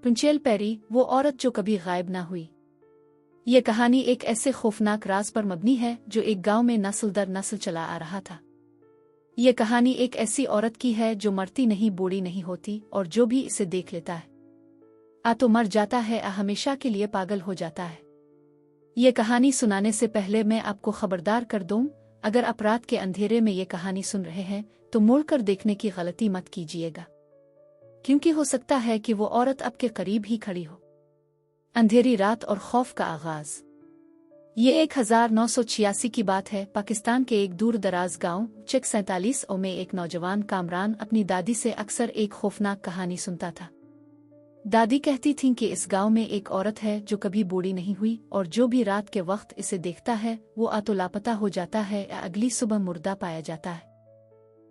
पुंचेल peri, वो औरत जो कभी गायब ना हुई। ये कहानी एक ऐसे खौफनाक राज पर मबनी है जो एक गांव में नस्ल दर नस्ल चला आ रहा था। ये कहानी एक ऐसी औरत की है जो मरती नहीं, बूढ़ी नहीं होती, और जो भी इसे देख लेता है आ तो मर जाता है, हमेशा के लिए पागल हो जाता है। ये कहानी सुनाने से पहले मैं आपको खबरदार कर दूं, अगर आप रात के अंधेरे में ये कहानी सुन रहे हैं तो मुड़कर देखने की गलती मत कीजिएगा, क्योंकि हो सकता है कि वो औरत आपके करीब ही खड़ी हो। अंधेरी रात और खौफ का आगाज। ये 1986 की बात है। पाकिस्तान के एक दूर दराज गांव चेक 47 में एक नौजवान कामरान अपनी दादी से अक्सर एक खौफनाक कहानी सुनता था। दादी कहती थीं कि इस गांव में एक औरत है जो कभी बूढ़ी नहीं हुई, और जो भी रात के वक्त इसे देखता है वो आ तो लापता हो जाता है या अगली सुबह मुर्दा पाया जाता है।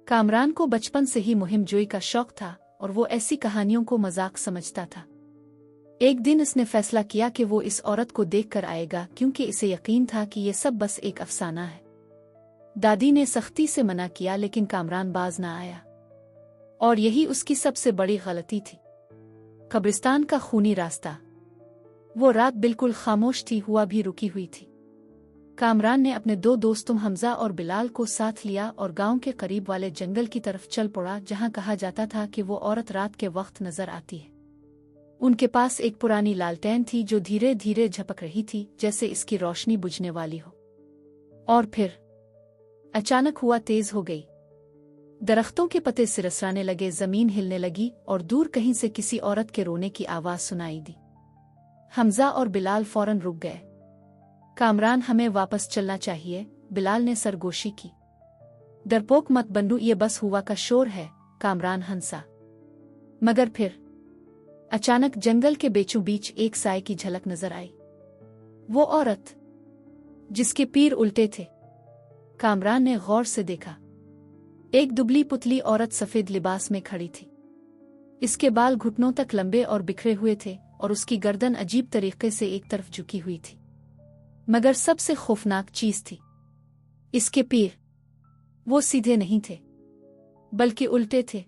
कामरान को बचपन से ही मुहिम जोई का शौक था और वो ऐसी कहानियों को मजाक समझता था। एक दिन इसने फैसला किया कि वो इस औरत को देखकर आएगा, क्योंकि इसे यकीन था कि ये सब बस एक अफसाना है। दादी ने सख्ती से मना किया, लेकिन कामरान बाज ना आया, और यही उसकी सबसे बड़ी गलती थी। कब्रिस्तान का खूनी रास्ता। वो रात बिल्कुल खामोश थी, हुआ भी रुकी हुई थी। कामरान ने अपने दो दोस्तों हमजा और बिलाल को साथ लिया और गांव के करीब वाले जंगल की तरफ चल पड़ा, जहां कहा जाता था कि वो औरत रात के वक्त नजर आती है। उनके पास एक पुरानी लालटेन थी जो धीरे धीरे झपक रही थी, जैसे इसकी रोशनी बुझने वाली हो। और फिर अचानक हुआ तेज हो गई। दरख्तों के पत्ते सिरसराने लगे, जमीन हिलने लगी, और दूर कहीं से किसी औरत के रोने की आवाज सुनाई दी। हमजा और बिलाल फौरन रुक गए। कामरान, हमें वापस चलना चाहिए, बिलाल ने सरगोशी की। डरपोक मत बनो, ये बस हुआ का शोर है, कामरान हंसा। मगर फिर अचानक जंगल के बीचों बीच एक साए की झलक नजर आई। वो औरत जिसके पैर उल्टे थे। कामरान ने गौर से देखा। एक दुबली पुतली औरत सफेद लिबास में खड़ी थी। इसके बाल घुटनों तक लंबे और बिखरे हुए थे, और उसकी गर्दन अजीब तरीके से एक तरफ झुकी हुई थी। मगर सबसे खौफनाक चीज थी, इसके पैर। वो सीधे नहीं थे, बल्कि उल्टे थे।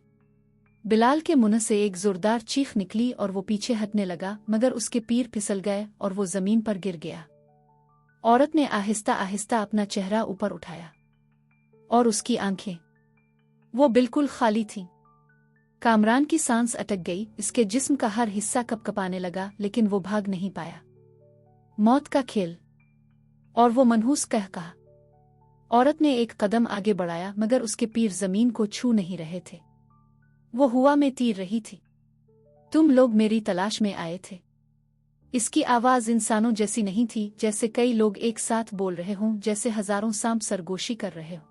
बिलाल के मुंह से एक जोरदार चीख निकली और वो पीछे हटने लगा, मगर उसके पैर फिसल गए और वो जमीन पर गिर गया। औरत ने आहिस्ता आहिस्ता अपना चेहरा ऊपर उठाया, और उसकी आंखें वो बिल्कुल खाली थीं। कामरान की सांस अटक गई, इसके जिस्म का हर हिस्सा कपकपाने लगा, लेकिन वो भाग नहीं पाया। मौत का खेल। और वो मनहूस कहा। औरत ने एक कदम आगे बढ़ाया, मगर उसके पैर जमीन को छू नहीं रहे थे। वो हवा में तीर रही थी। तुम लोग मेरी तलाश में आए थे। इसकी आवाज इंसानों जैसी नहीं थी, जैसे कई लोग एक साथ बोल रहे हों, जैसे हजारों सांप सरगोशी कर रहे हों।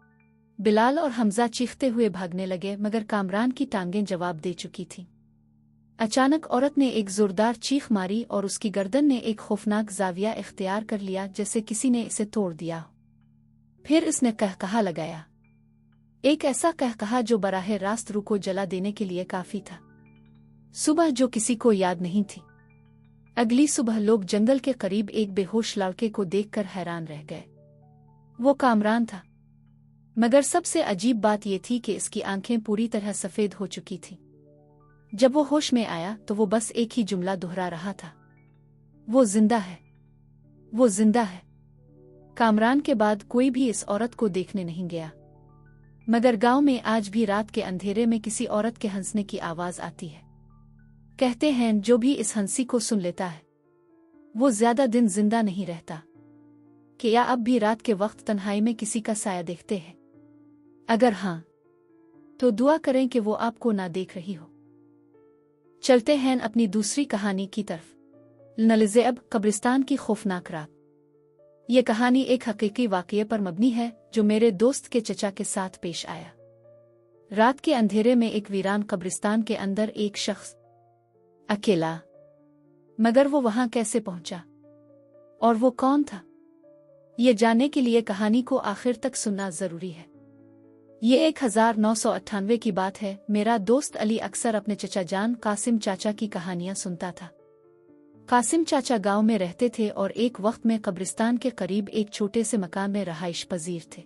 बिलाल और हमजा चीखते हुए भागने लगे, मगर कामरान की टांगें जवाब दे चुकी थीं। अचानक औरत ने एक जोरदार चीख मारी और उसकी गर्दन ने एक खौफनाक जाविया इख्तियार कर लिया, जैसे किसी ने इसे तोड़ दिया। फिर इसने कहकहा लगाया, एक ऐसा कहकहा जो बराह रास्त रूह को जला देने के लिए काफी था। सुबह जो किसी को याद नहीं थी। अगली सुबह लोग जंगल के करीब एक बेहोश लड़के को देखकर हैरान रह गए। वो कामरान था, मगर सबसे अजीब बात यह थी कि इसकी आंखें पूरी तरह सफेद हो चुकी थीं। जब वो होश में आया तो वो बस एक ही जुमला दोहरा रहा था, वो जिंदा है, वो जिंदा है। कामरान के बाद कोई भी इस औरत को देखने नहीं गया, मगर गांव में आज भी रात के अंधेरे में किसी औरत के हंसने की आवाज आती है। कहते हैं जो भी इस हंसी को सुन लेता है वो ज्यादा दिन जिंदा नहीं रहता। क्या अब भी रात के वक्त तन्हाई में किसी का साया देखते हैं? अगर हाँ, तो दुआ करें कि वो आपको ना देख रही हो। चलते हैं अपनी दूसरी कहानी की तरफ। नलिज़ेब, कब्रिस्तान की खौफनाक रात। ये कहानी एक हकीकी वाक़ये पर मबनी है जो मेरे दोस्त के चचा के साथ पेश आया। रात के अंधेरे में एक वीरान कब्रिस्तान के अंदर एक शख्स अकेला। मगर वो वहां कैसे पहुंचा और वो कौन था, ये जानने के लिए कहानी को आखिर तक सुनना जरूरी है। ये 1998 की बात है। मेरा दोस्त अली अक्सर अपने चचा जान कासिम चाचा की कहानियां सुनता था। कासिम चाचा गांव में रहते थे और एक वक्त में कब्रिस्तान के करीब एक छोटे से मकान में रहाइश पजीर थे।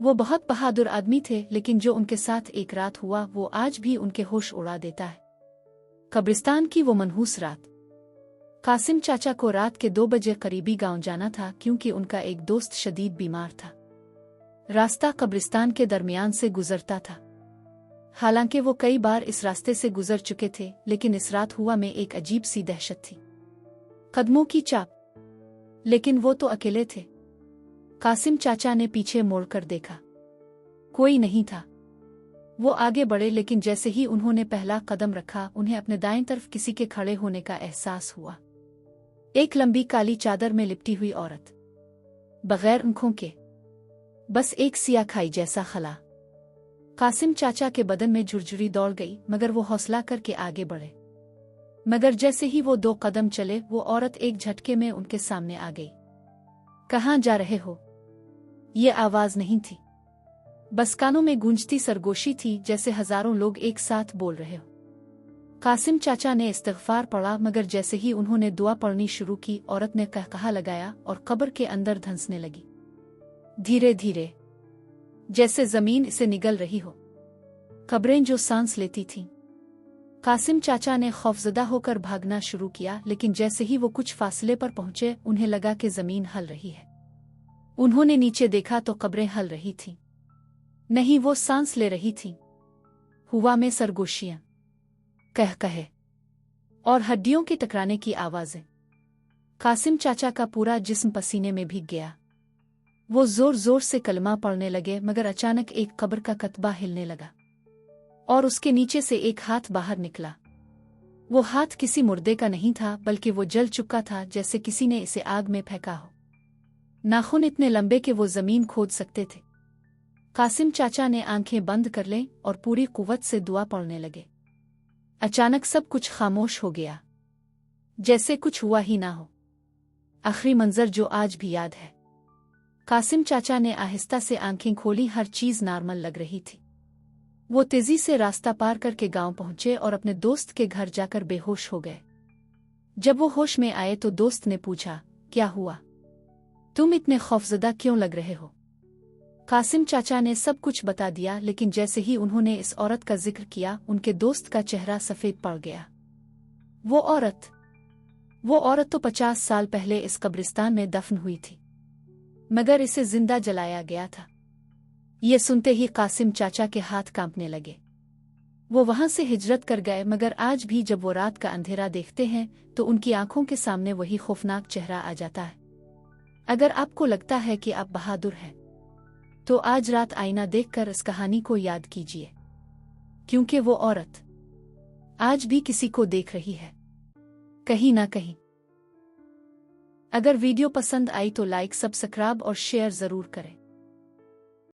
वो बहुत बहादुर आदमी थे, लेकिन जो उनके साथ एक रात हुआ वो आज भी उनके होश उड़ा देता है। कब्रिस्तान की वो मनहूस रात। कासिम चाचा को रात के 2 बजे करीबी गांव जाना था क्योंकि उनका एक दोस्त शदीद बीमार था। रास्ता कब्रिस्तान के दरमियान से गुजरता था। हालांकि वो कई बार इस रास्ते से गुजर चुके थे, लेकिन इस रात हुआ में एक अजीब सी दहशत थी। कदमों की चाप, लेकिन वो तो अकेले थे। कासिम चाचा ने पीछे मोड़कर देखा, कोई नहीं था। वो आगे बढ़े, लेकिन जैसे ही उन्होंने पहला कदम रखा, उन्हें अपने दाएं तरफ किसी के खड़े होने का एहसास हुआ। एक लंबी काली चादर में लिपटी हुई औरत, बगैर आंखों के, बस एक सियाखाई जैसा खला। कासिम चाचा के बदन में झुरझुरी दौड़ गई, मगर वो हौसला करके आगे बढ़े। मगर जैसे ही वो 2 कदम चले, वो औरत एक झटके में उनके सामने आ गई। कहाँ जा रहे हो? ये आवाज नहीं थी, बस कानों में गूंजती सरगोशी थी, जैसे हजारों लोग एक साथ बोल रहे हो। कासिम चाचा ने इस्तिग़फ़ार पढ़ा, मगर जैसे ही उन्होंने दुआ पढ़नी शुरू की, औरत ने कहकहा लगाया और कब्र के अंदर धंसने लगी, धीरे धीरे, जैसे जमीन इसे निगल रही हो। कब्रें जो सांस लेती थीं। कासिम चाचा ने खौफजदा होकर भागना शुरू किया, लेकिन जैसे ही वो कुछ फासले पर पहुंचे, उन्हें लगा कि जमीन हल रही है। उन्होंने नीचे देखा तो कब्रें हल रही थीं। नहीं, वो सांस ले रही थीं। हुआ में सरगोशियां, कहकहे और हड्डियों के टकराने की आवाजें। कासिम चाचा का पूरा जिस्म पसीने में भीग गया। वो जोर जोर से कलमा पढ़ने लगे, मगर अचानक एक कब्र का कतबा हिलने लगा और उसके नीचे से एक हाथ बाहर निकला। वो हाथ किसी मुर्दे का नहीं था, बल्कि वो जल चुका था, जैसे किसी ने इसे आग में फेंका हो। नाखून इतने लंबे कि वो जमीन खोद सकते थे। कासिम चाचा ने आंखें बंद कर लें और पूरी कुव्वत से दुआ पढ़ने लगे। अचानक सब कुछ खामोश हो गया, जैसे कुछ हुआ ही ना हो। आखिरी मंजर जो आज भी याद है। कासिम चाचा ने आहिस्ता से आंखें खोली, हर चीज नॉर्मल लग रही थी। वो तेजी से रास्ता पार करके गांव पहुंचे और अपने दोस्त के घर जाकर बेहोश हो गए। जब वो होश में आए तो दोस्त ने पूछा, क्या हुआ? तुम इतने खौफजदा क्यों लग रहे हो? कासिम चाचा ने सब कुछ बता दिया, लेकिन जैसे ही उन्होंने इस औरत का जिक्र किया, उनके दोस्त का चेहरा सफेद पड़ गया। वो औरत तो 50 साल पहले इस कब्रिस्तान में दफन हुई थी, मगर इसे जिंदा जलाया गया था। ये सुनते ही कासिम चाचा के हाथ कांपने लगे। वो वहां से हिजरत कर गए, मगर आज भी जब वो रात का अंधेरा देखते हैं तो उनकी आंखों के सामने वही खौफनाक चेहरा आ जाता है। अगर आपको लगता है कि आप बहादुर हैं, तो आज रात आईना देखकर इस कहानी को याद कीजिए, क्योंकि वो औरत आज भी किसी को देख रही है, कहीं ना कहीं। अगर वीडियो पसंद आई तो लाइक, सब्सक्राइब और शेयर जरूर करें।